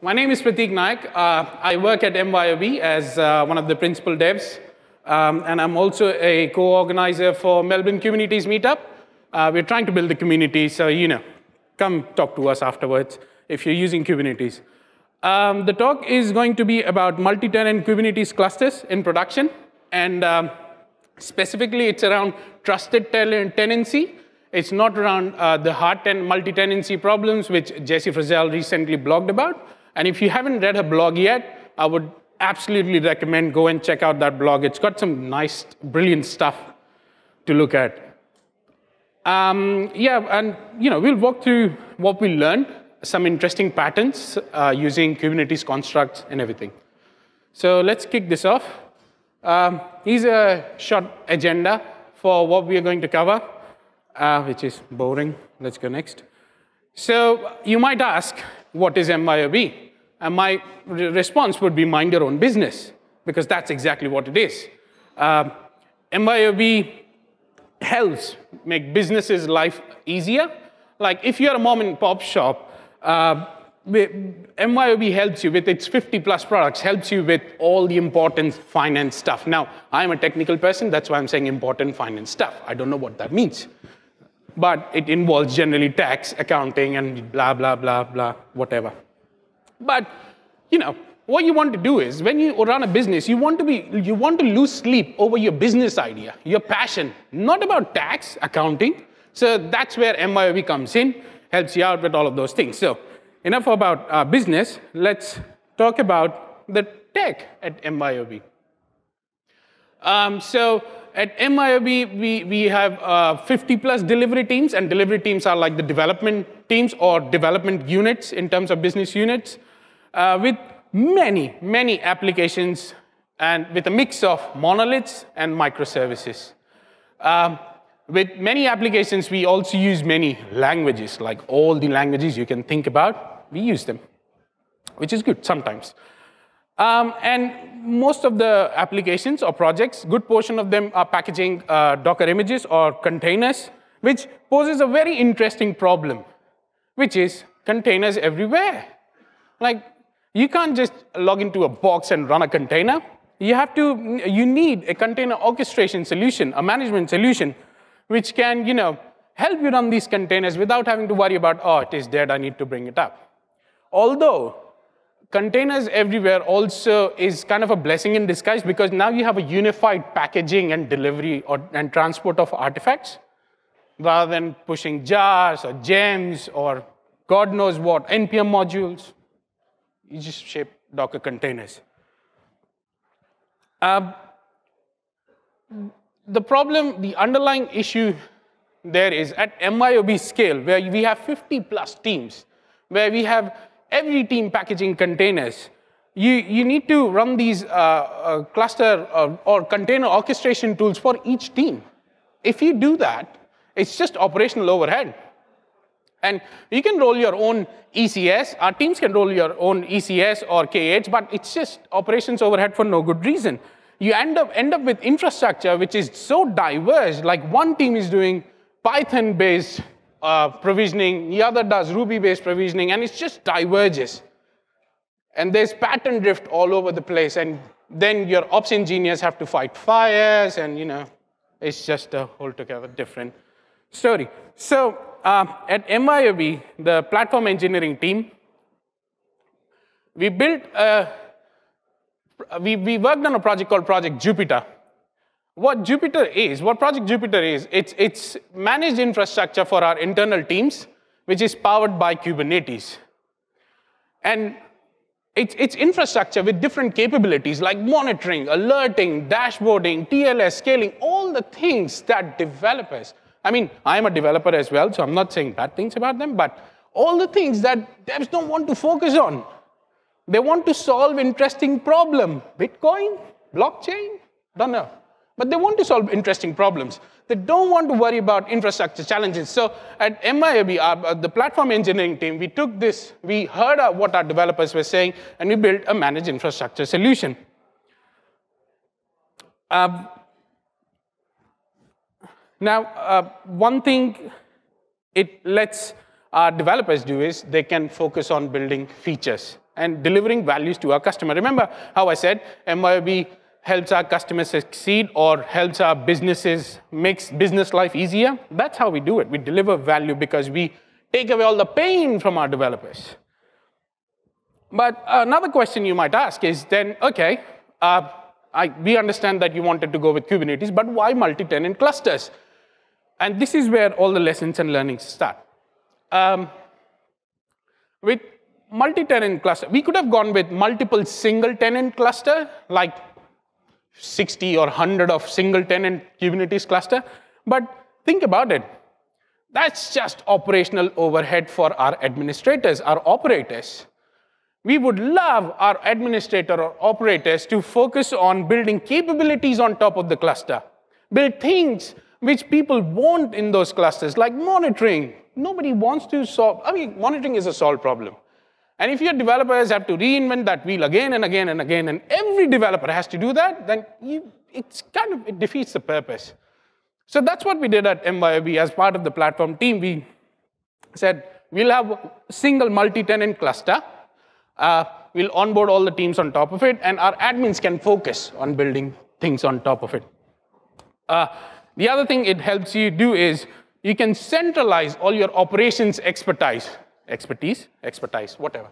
My name is Prateek Nayak. I work at MYOB as one of the principal devs. And I'm also a co-organizer for Melbourne Kubernetes Meetup. We're trying to build the community, so come talk to us afterwards if you're using Kubernetes. The talk is going to be about multi-tenant Kubernetes clusters in production. And specifically, it's around trusted tenancy. It's not around the hard multi-tenancy problems, which Jessie Frizzell recently blogged about. And if you haven't read her blog yet, I would absolutely recommend go and check out that blog. It's got some nice, brilliant stuff to look at. We'll walk through what we learned, some interesting patterns using Kubernetes constructs and everything. So let's kick this off. Here's a short agenda for what we are going to cover, which is boring. Let's go next. So you might ask, what is MYOB? And my response would be mind your own business, because that's exactly what it is. MYOB helps make businesses' life easier. Like if you're a mom and pop shop, MYOB helps you with its 50+ products, helps you with all the important finance stuff. Now, I'm a technical person, that's why I'm saying important finance stuff. I don't know what that means. But it involves generally tax, accounting, and blah, blah, blah, blah, whatever. But, what you want to do is, when you run a business, you want to lose sleep over your business idea, your passion, not about tax, accounting. So that's where MYOB comes in, helps you out with all of those things. So enough about business. Let's talk about the tech at MYOB. At MYOB, we have 50+ delivery teams, and delivery teams are like the development teams or development units in terms of business units, with many, many applications and with a mix of monoliths and microservices. With many applications, we also use many languages, like all the languages you can think about, we use them, which is good sometimes. And most of the applications or projects, good portion of them are packaging Docker images or containers, which poses a very interesting problem, which is containers everywhere. Like, you can't just log into a box and run a container. You need a container orchestration solution, a management solution, which can, help you run these containers without having to worry about, oh, it is dead, I need to bring it up. Although, containers everywhere also is kind of a blessing in disguise, because now you have a unified packaging and delivery and transport of artifacts, rather than pushing jars or gems or God knows what, NPM modules. You just shape Docker containers. The problem, the underlying issue there is at MYOB scale, where we have 50+ teams, where we have every team packaging containers, you need to run these cluster or container orchestration tools for each team. If you do that, it's just operational overhead. And you can roll your own ECS. Our teams can roll your own ECS or KH, but it's just operations overhead for no good reason. You end up with infrastructure which is so diverse. Like one team is doing Python-based provisioning, the other does Ruby-based provisioning, and it just diverges. And there's pattern drift all over the place, and then your ops engineers have to fight fires, and it's just a altogether different story. So at MYOB, the platform engineering team, we built we worked on a project called Project Jupiter. What Project Jupiter is, it's managed infrastructure for our internal teams, which is powered by Kubernetes. And it's infrastructure with different capabilities, like monitoring, alerting, dashboarding, TLS, scaling, all the things that developers, I'm a developer as well, so I'm not saying bad things about them, but all the things that devs don't want to focus on. They want to solve interesting problem. Bitcoin, blockchain, don't know. But they want to solve interesting problems. They don't want to worry about infrastructure challenges. So at MYOB, the platform engineering team, we took this, we heard what our developers were saying, and we built a managed infrastructure solution. One thing it lets our developers do is they can focus on building features and delivering values to our customer. Remember how I said MYOB helps our customers succeed or helps our businesses, makes business life easier? That's how we do it. We deliver value because we take away all the pain from our developers. But another question you might ask is then, okay, we understand that you wanted to go with Kubernetes, but why multi-tenant clusters? And this is where all the lessons and learnings start. With multi-tenant cluster, we could have gone with multiple single-tenant cluster, like 60 or 100 of single-tenant Kubernetes cluster. But think about it. That's just operational overhead for our administrators, our operators. We would love our administrator or operators to focus on building capabilities on top of the cluster, build things which people want in those clusters, like monitoring. Nobody wants to solve, monitoring is a solved problem. And if your developers have to reinvent that wheel again and again and again, and every developer has to do that, then it defeats the purpose. So that's what we did at MYOB as part of the platform team. We said, we'll have a single multi-tenant cluster. We'll onboard all the teams on top of it, and our admins can focus on building things on top of it. The other thing it helps you do is you can centralize all your operations expertise, whatever.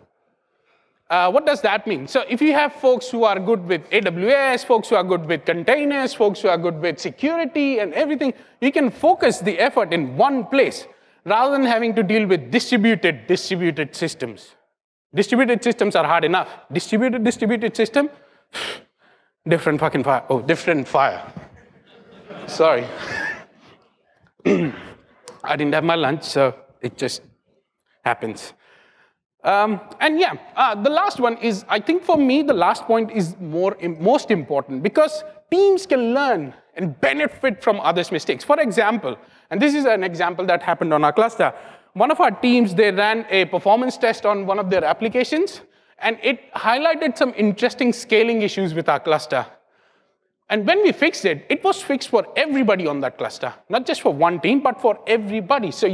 What does that mean? So if you have folks who are good with AWS, folks who are good with containers, folks who are good with security and everything, you can focus the effort in one place rather than having to deal with distributed systems. Distributed systems are hard enough. Distributed system, different fucking fire. Oh, different fire. Sorry. I didn't have my lunch, so it just happens. And yeah, the last one is, I think for me, the last point is most important because teams can learn and benefit from others' mistakes. For example, and this is an example that happened on our cluster. One of our teams, they ran a performance test on one of their applications, and it highlighted some interesting scaling issues with our cluster. And when we fixed it, it was fixed for everybody on that cluster, not just for one team, but for everybody. So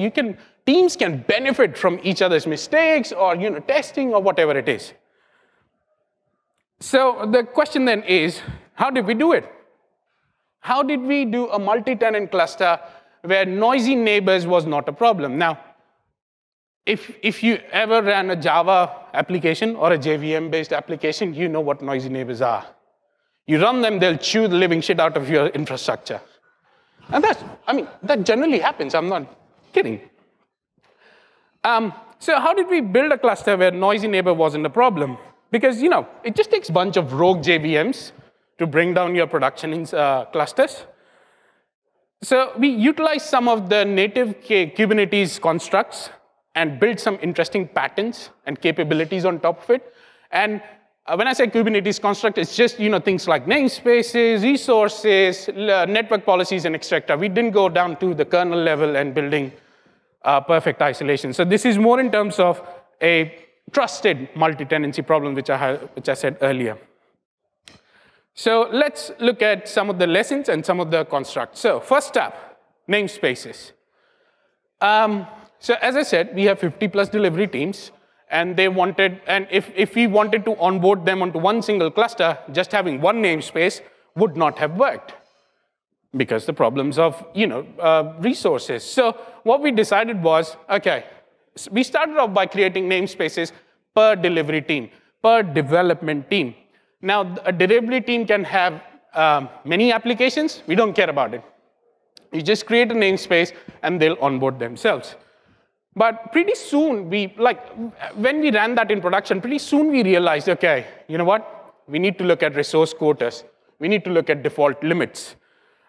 teams can benefit from each other's mistakes or testing or whatever it is. So the question then is, how did we do it? How did we do a multi-tenant cluster where noisy neighbors was not a problem? Now, if you ever ran a Java application or a JVM-based application, you know what noisy neighbors are. You run them, they'll chew the living shit out of your infrastructure. And that generally happens. I'm not kidding. So how did we build a cluster where noisy neighbor wasn't a problem? Because, it just takes a bunch of rogue JVMs to bring down your production clusters. So we utilized some of the native Kubernetes constructs and built some interesting patterns and capabilities on top of it. And when I say Kubernetes construct, it's just things like namespaces, resources, network policies, and etc. We didn't go down to the kernel level and building perfect isolation. So this is more in terms of a trusted multi-tenancy problem, which I said earlier. So let's look at some of the lessons and some of the constructs. So first up, namespaces. So as I said, we have 50+ delivery teams. And if we wanted to onboard them onto one single cluster, just having one namespace would not have worked because the problems of resources. So what we decided was, okay, we started off by creating namespaces per delivery team, per development team. Now, a delivery team can have many applications. We don't care about it. You just create a namespace, and they'll onboard themselves. But pretty soon, when we ran that in production, pretty soon we realized, okay, you know what? We need to look at resource quotas. We need to look at default limits.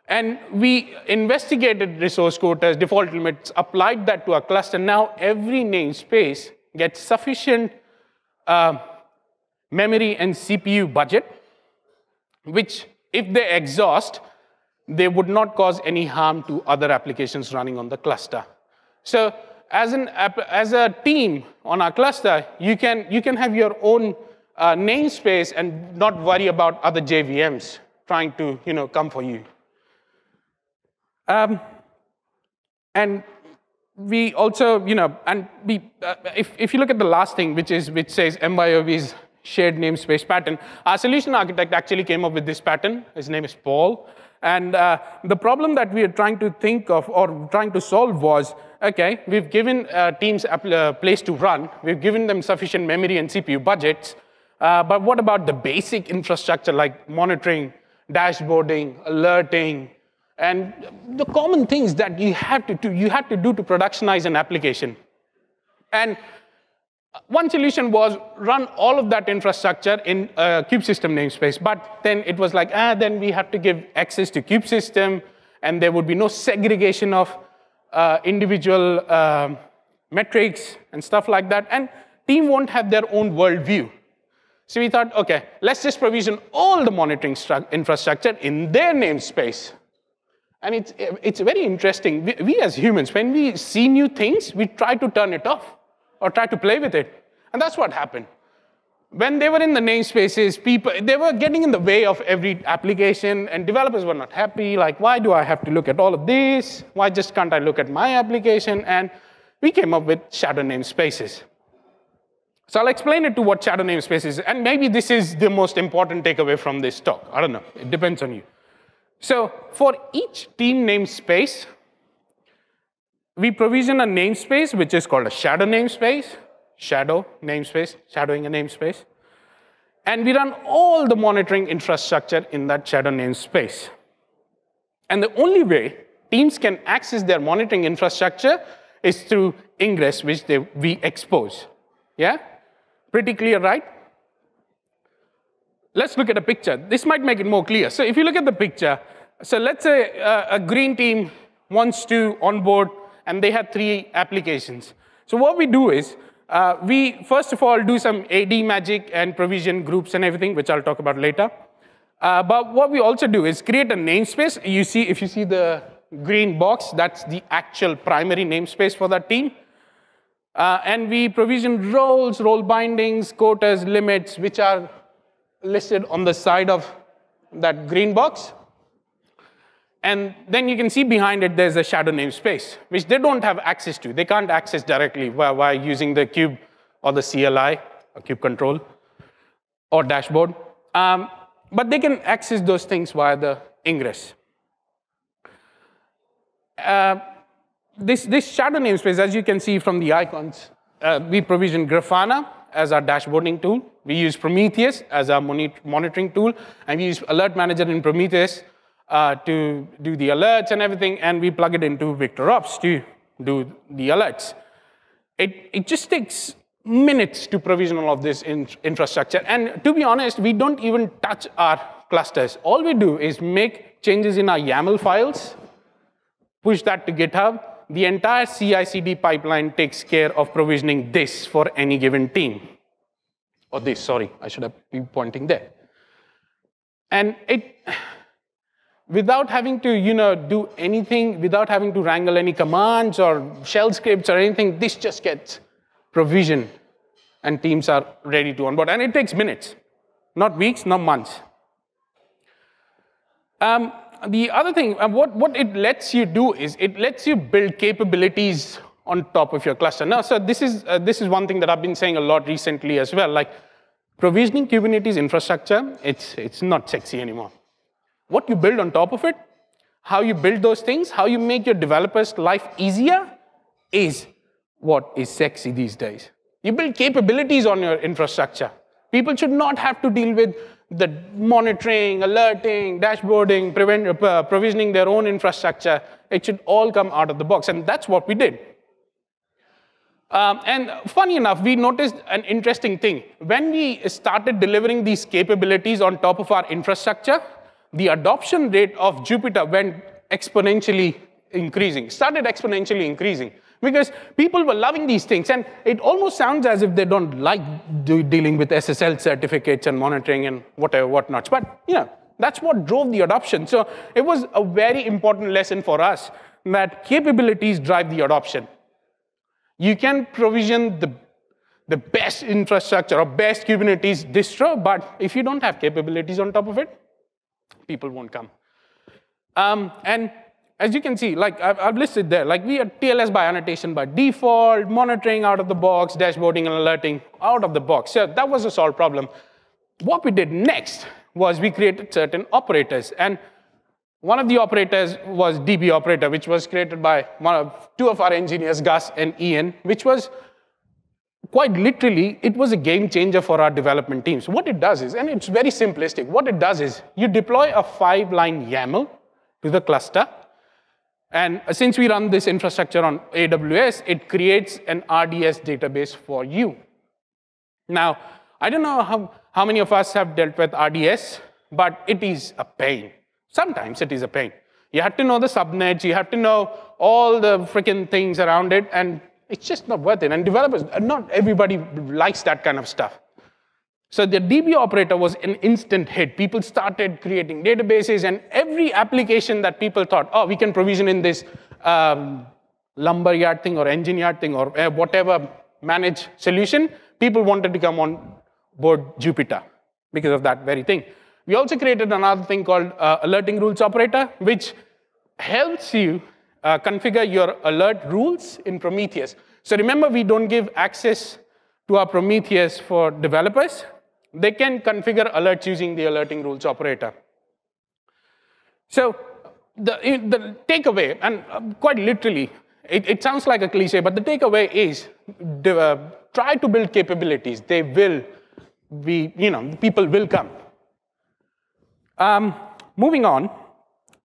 And we investigated resource quotas, default limits, applied that to our cluster. Now every namespace gets sufficient memory and CPU budget, which if they exhaust, they would not cause any harm to other applications running on the cluster. So as a team on our cluster, you can have your own namespace and not worry about other JVMs trying to come for you. And we also, if you look at the last thing, which says MYOB is shared namespace pattern. Our solution architect actually came up with this pattern. His name is Paul. And the problem that we are trying to think of or trying to solve was, OK, we've given teams a place to run. We've given them sufficient memory and CPU budgets. But what about the basic infrastructure like monitoring, dashboarding, alerting, and the common things that you have to do to productionize an application? And one solution was run all of that infrastructure in a kube system namespace. But then it was like, then we have to give access to kube system, and there would be no segregation of individual metrics and stuff like that. And team won't have their own worldview. So we thought, OK, let's just provision all the monitoring infrastructure in their namespace. And it's very interesting. We as humans, when we see new things, we try to turn it off or try to play with it. And that's what happened. When they were in the namespaces, they were getting in the way of every application, and developers were not happy. Like, why do I have to look at all of this? Why just can't I look at my application? And we came up with shadow namespaces. So I'll explain it to what shadow namespace is. And maybe this is the most important takeaway from this talk. I don't know. It depends on you. So for each team namespace, we provision a namespace, which is called a shadow namespace, shadowing a namespace. And we run all the monitoring infrastructure in that shadow namespace. And the only way teams can access their monitoring infrastructure is through ingress, which we expose. Yeah? Pretty clear, right? Let's look at a picture. This might make it more clear. So if you look at the picture, so let's say a green team wants to onboard, and they have 3 applications. So what we do is, we first of all do some AD magic and provision groups and everything, which I'll talk about later. But what we also do is create a namespace. If you see the green box, that's the actual primary namespace for that team. And we provision roles, role bindings, quotas, limits, which are listed on the side of that green box. And then you can see behind it, there's a shadow namespace, which they don't have access to. They can't access directly by using the kube or the CLI, or kube control, or dashboard. But they can access those things via the ingress. This shadow namespace, as you can see from the icons, we provision Grafana as our dashboarding tool. We use Prometheus as our monitoring tool. And we use Alert Manager in Prometheus to do the alerts and everything, and we plug it into VictorOps to do the alerts. It just takes minutes to provision all of this infrastructure. And to be honest, we don't even touch our clusters. All we do is make changes in our YAML files, push that to GitHub. The entire CI/CD pipeline takes care of provisioning this for any given team. Or this, sorry, I should have been pointing there. And without having to do anything, without having to wrangle any commands or shell scripts or anything, this just gets provisioned, and teams are ready to onboard. And it takes minutes, not weeks, not months. The other thing, what it lets you do is it lets you build capabilities on top of your cluster. Now, so this is one thing that I've been saying a lot recently as well. Like provisioning Kubernetes infrastructure, it's not sexy anymore. What you build on top of it, how you build those things, how you make your developers' life easier is what is sexy these days. You build capabilities on your infrastructure. People should not have to deal with the monitoring, alerting, dashboarding, provisioning their own infrastructure. It should all come out of the box, and that's what we did. And funny enough, we noticed an interesting thing. When we started delivering these capabilities on top of our infrastructure, the adoption rate of Jupyter went exponentially increasing, because people were loving these things. And it almost sounds as if they don't like dealing with SSL certificates and monitoring and whatnot. But that's what drove the adoption. So it was a very important lesson for us that capabilities drive the adoption. You can provision the best infrastructure or best Kubernetes distro, but if you don't have capabilities on top of it, people won't come. And as you can see, like I've listed there, like we had TLS by annotation by default, monitoring out of the box, dashboarding and alerting out of the box. So that was a solved problem. What we did next was we created certain operators. And one of the operators was DB operator, which was created by two of our engineers, Gus and Ian, which was quite literally, it was a game changer for our development teams. What it does is, and it's very simplistic, what it does is you deploy a 5-line YAML to the cluster. And since we run this infrastructure on AWS, it creates an RDS database for you. Now, I don't know how many of us have dealt with RDS, but it is a pain. Sometimes it is a pain. You have to know the subnets, you have to know all the freaking things around it, and it's just not worth it. And developers, not everybody likes that kind of stuff. So the DB operator was an instant hit. People started creating databases, and every application that people thought, oh, we can provision in this lumberyard thing or engine yard thing or whatever managed solution, people wanted to come on board Jupyter because of that very thing. We also created another thing called alerting rules operator, which helps you configure your alert rules in Prometheus. So remember, we don't give access to our Prometheus for developers. They can configure alerts using the alerting rules operator. So the takeaway, and quite literally, it sounds like a cliche, but the takeaway is try to build capabilities. They will be, people will come. Moving on.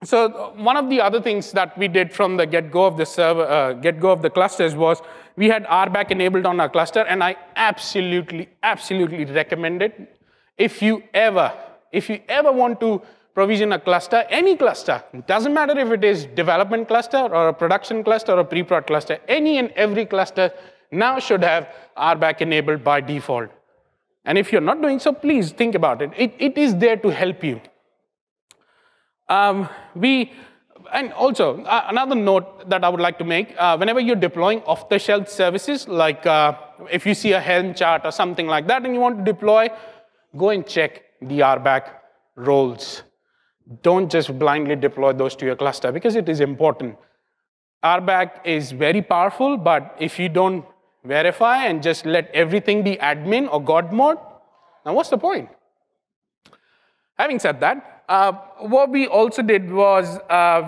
So one of the other things that we did from the get-go of the server, get-go of the clusters was we had RBAC enabled on our cluster, and I absolutely recommend it. If you ever want to provision a cluster, any cluster, it doesn't matter if it is development cluster or a production cluster or a pre-prod cluster, any and every cluster now should have RBAC enabled by default. And if you're not doing so, please think about it. It is there to help you. And also, another note that I would like to make, whenever you're deploying off-the-shelf services, like if you see a Helm chart or something like that and you want to deploy, go and check the RBAC roles. Don't just blindly deploy those to your cluster, because it is important. RBAC is very powerful, but if you don't verify and just let everything be admin or God mode, now what's the point? Having said that, what we also did was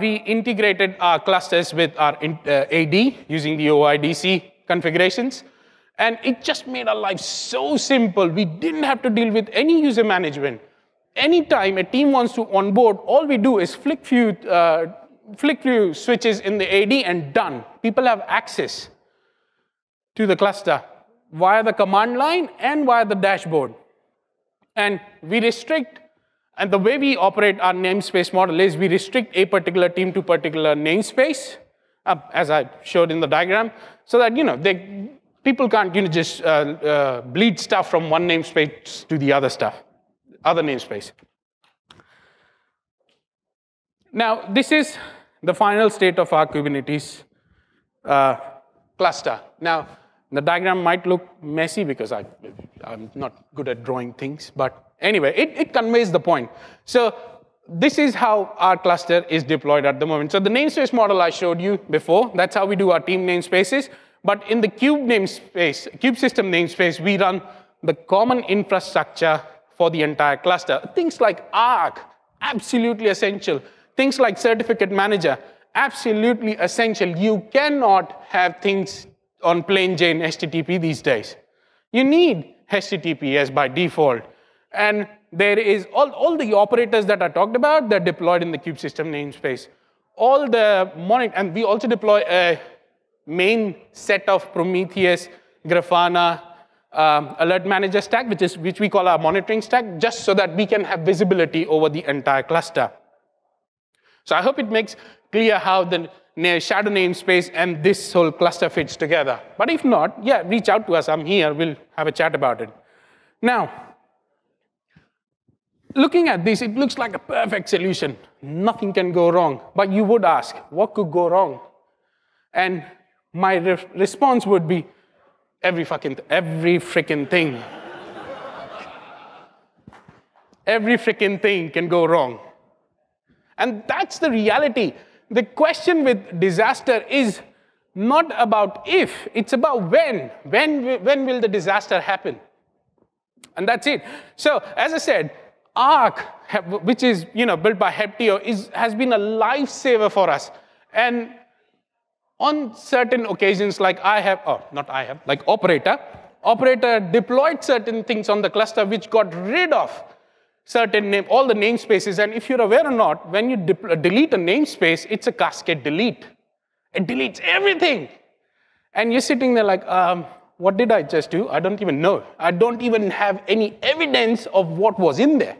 we integrated our clusters with our AD using the OIDC configurations. And it just made our life so simple. We didn't have to deal with any user management. Anytime a team wants to onboard, all we do is flick few switches in the AD and done. People have access to the cluster via the command line and via the dashboard. And we restrict, and the way we operate our namespace model is we restrict a particular team to a particular namespace, as I showed in the diagram, so that people can't just bleed stuff from one namespace to the other namespace. Now, this is the final state of our Kubernetes cluster. Now, the diagram might look messy because I'm not good at drawing things, but anyway, it conveys the point. So this is how our cluster is deployed at the moment. So the namespace model I showed you before, that's how we do our team namespaces. But in the kube system namespace, we run the common infrastructure for the entire cluster. Things like Arc, absolutely essential. Things like certificate manager, absolutely essential. You cannot have things on plain Jane HTTP these days. You need HTTPS by default. And there is all the operators that I talked about, they're deployed in the kube system namespace. All the and we also deploy a main set of Prometheus, Grafana, alert manager stack, which we call our monitoring stack, just so that we can have visibility over the entire cluster. So I hope it makes clear how the shadow namespace and this whole cluster fits together. But if not, yeah, reach out to us. I'm here. We'll have a chat about it. Now, looking at this, it looks like a perfect solution. Nothing can go wrong. But you would ask, what could go wrong? And my response would be, every freaking thing. Every freaking thing can go wrong. And that's the reality. the question with disaster is not about if, it's about when. When will the disaster happen? And that's it. So, as I said, Arc, which is built by Heptio, has been a lifesaver for us. And on certain occasions, like Operator deployed certain things on the cluster which got rid of all the namespaces. And if you're aware or not, when you delete a namespace, it's a cascade delete. It deletes everything. And you're sitting there like, what did I just do? I don't even know. I don't even have any evidence of what was in there.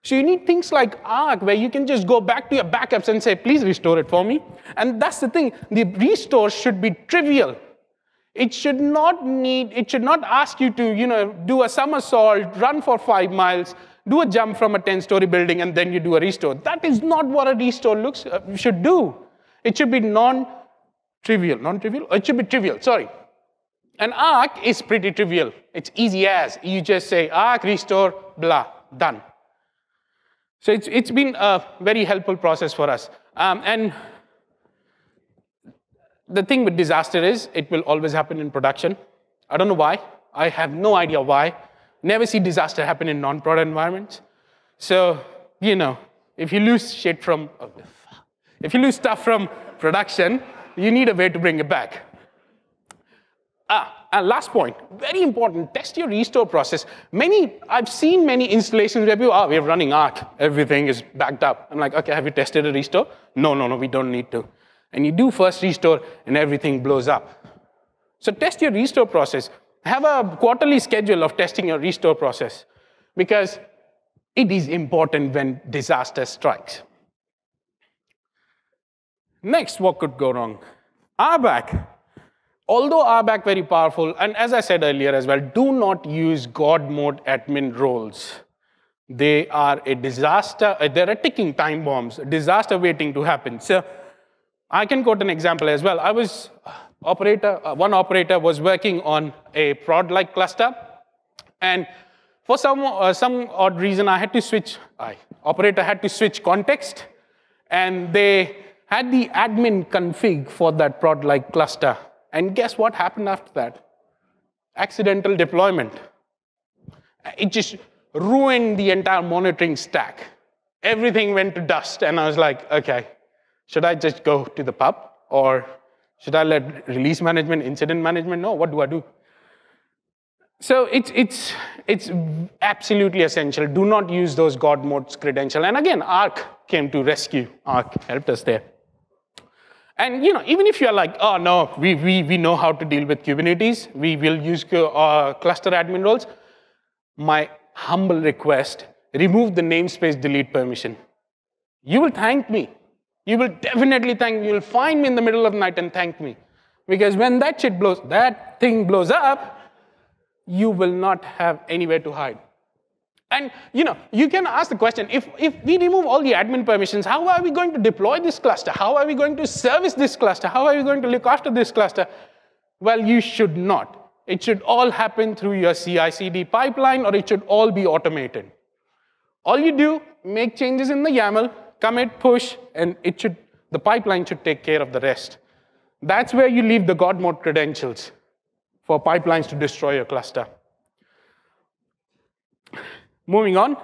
So you need things like Arc, where you can just go back to your backups and say, please restore it for me. And that's the thing. The restore should be trivial. It should not ask you to, do a somersault, run for 5 miles, do a jump from a 10-story building, and then you do a restore. That is not what a restore should do. It should be it should be trivial, sorry. And Arc is pretty trivial. It's easy as. You just say Arc, restore, blah, done. So it's been a very helpful process for us. And the thing with disaster is it will always happen in production. I don't know why. I have no idea why. Never see disaster happen in non-prod environments. So, if you lose stuff from production, you need a way to bring it back. And last point, very important, test your restore process. I've seen many installations where people, we're running Arc, everything is backed up. I'm like, okay, have you tested a restore? No, we don't need to. And you do first restore, and everything blows up. So test your restore process. Have a quarterly schedule of testing your restore process, because it is important when disaster strikes. Next, what could go wrong? RBAC. Although RBAC very powerful, and as I said earlier as well, do not use God mode admin roles. They are a disaster, they're a ticking time bombs, a disaster waiting to happen. So I can quote an example as well. One operator was working on a prod-like cluster, and for some odd reason, operator had to switch context, and they had the admin config for that prod-like cluster. And guess what happened after that? Accidental deployment. It just ruined the entire monitoring stack. Everything went to dust, and I was like, okay, should I just go to the pub? Or should I let release management, incident management know? What do I do? So it's absolutely essential. Do not use those God modes credential. And again, Arc came to rescue. Arc helped us there. And even if you're like, oh no, we know how to deal with Kubernetes, we will use cluster admin roles, my humble request, remove the namespace delete permission. You will thank me. You will definitely thank me. You will find me in the middle of the night and thank me. Because when that thing blows up, you will not have anywhere to hide. And you can ask the question, if we remove all the admin permissions, how are we going to deploy this cluster? How are we going to service this cluster? How are we going to look after this cluster? Well, you should not. It should all happen through your CI/CD pipeline, or it should all be automated. All you do, make changes in the YAML, commit, push, and the pipeline should take care of the rest. That's where you leave the God mode credentials for pipelines to destroy your cluster. Moving on.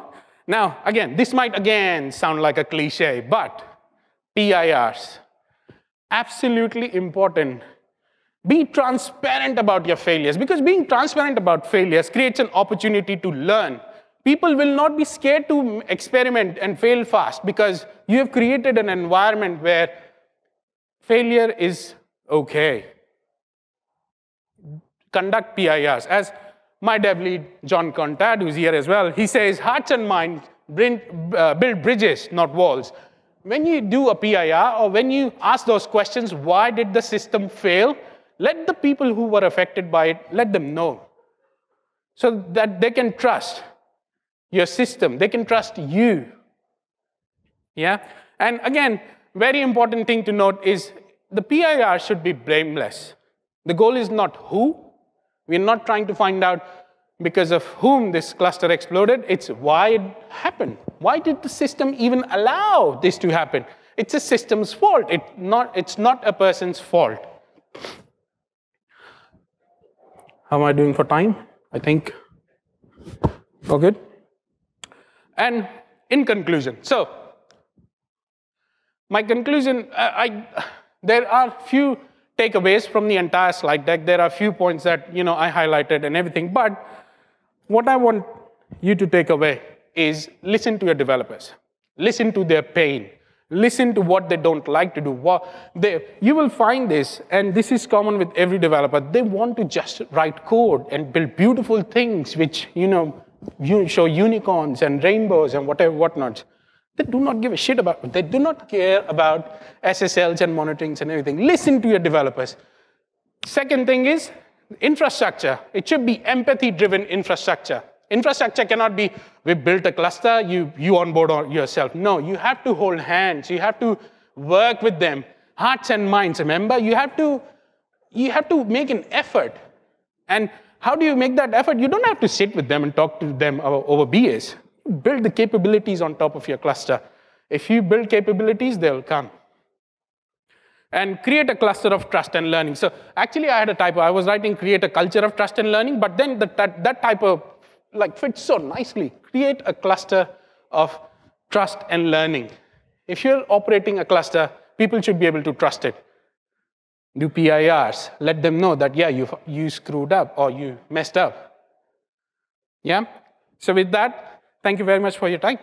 Now, again, this might sound like a cliche, but PIRs, absolutely important. Be transparent about your failures, because being transparent about failures creates an opportunity to learn. People will not be scared to experiment and fail fast, because you have created an environment where failure is okay. Conduct PIRs. As my dev lead, John Contad, who's here as well, he says, hearts and minds build bridges, not walls. When you do a PIR, or when you ask those questions, why did the system fail? Let the people who were affected by it, let them know. So that they can trust your system. They can trust you. Yeah? And again, very important thing to note is the PIR should be blameless. The goal is not who. We're not trying to find out because of whom this cluster exploded. It's why it happened. Why did the system even allow this to happen? it's a system's fault. It's not a person's fault. How am I doing for time? I think we're good. And in conclusion, so my conclusion, there are few takeaways from the entire slide deck. There are a few points that I highlighted and everything, but what I want you to take away is listen to your developers. Listen to their pain. Listen to what they don't like to do. You will find this, and this is common with every developer. They want to just write code and build beautiful things which, show unicorns and rainbows and whatnot. They do not give a shit about it. They do not care about SSLs and monitorings and everything. Listen to your developers. Second thing is infrastructure. It should be empathy-driven infrastructure. Infrastructure cannot be, we built a cluster, you onboard yourself. No, you have to hold hands. You have to work with them. Hearts and minds, remember? You have to make an effort. And how do you make that effort? You don't have to sit with them and talk to them over BAs. Build the capabilities on top of your cluster. If you build capabilities, they'll come. And create a cluster of trust and learning. So actually, I had a typo. I was writing create a culture of trust and learning, but then that typo fits so nicely. Create a cluster of trust and learning. If you're operating a cluster, people should be able to trust it. Do PIRs. Let them know that, yeah, you screwed up or you messed up. Yeah? So with that, thank you very much for your time.